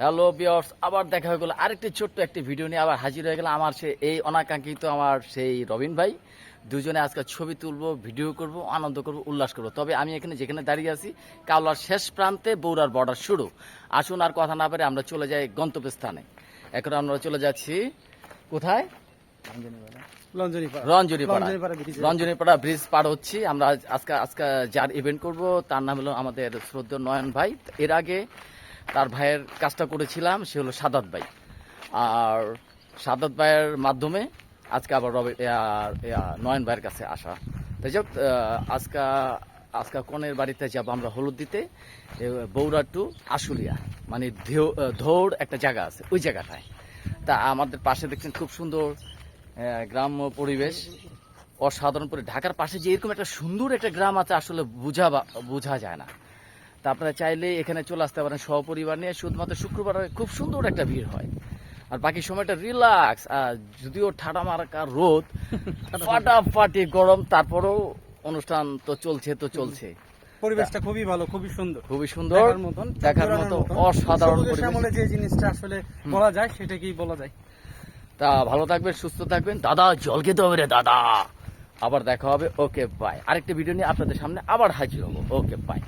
Hello viewers, আবার দেখা হয়ে গেল আরেকটি ছোট্ট একটি ভিডিও নিয়ে আবার হাজির হয়ে গেলাম আমার এই অনাকাঙ্ক্ষিত আমার সেই রবিন ভাই। দুজনে আজকে ছবি তুলবো, ভিডিও করব, আনন্দ করব, উল্লাস করব। তবে আমি এখানে যেখানে দাঁড়িয়ে আছি কাওলার শেষ প্রান্তে, বগুড়ার বর্ডার শুরু। আসুন আর কথা না পারে আমরা চলে যাই গন্তব্যস্থানে। এখন আমরা চলে যাচ্ছি কোথায়? রঞ্জনীপাড়া ব্রিজ পার হচ্ছি আমরা। আজকে যার ইভেন্ট করব তার নাম হলো আমাদের শ্রদ্ধেয় নয়ন ভাই। এর আগে তার ভাইয়ের কাজটা করেছিলাম, সে হলো সাদাত ভাই। আর সাদাত ভাইয়ের মাধ্যমে আজকে আবার নয়ন ভাইয়ের কাছে আসা। তাই যাক, আজকে কনের বাড়িতে যাব আমরা হলুদ দিতে। বগুড়া টু আশুলিয়া, মানে ধৌড় একটা জায়গা আছে, ওই জায়গাটায়। তা আমাদের পাশে দেখছেন খুব সুন্দর গ্রাম্য পরিবেশ, অসাধারণ পরিবেশ। ঢাকার পাশে যে এরকম একটা সুন্দর একটা গ্রাম আছে আসলে বোঝা যায় না। তা আপনারা চাইলে এখানে চলে আসতে পারেন সহপরিবার নিয়ে। শুধুমাত্র শুক্রবার খুব সুন্দর একটা ভিড় হয়, আর বাকি সময়টা রিল্যাক্স। আর যদিও ঠাডা মারাকা রোদ, ফাটাফাটি গরম, তারপরেও অনুষ্ঠান তো চলছে। পরিবেশটা খুবই ভালো, খুবই সুন্দর, দেখার মতো অসাধারণ পরিবেশ। যে জিনিসটা আসলে বলা যায় সেটাকেই বলা যায়। তা ভালো থাকবেন, সুস্থ থাকবেন। দাদা জল খেতে হবে রে দাদা। আবার দেখা হবে। Okay bye. আরেকটা ভিডিও নিয়ে আপনাদের সামনে আবার হাজির হবো। Okay bye.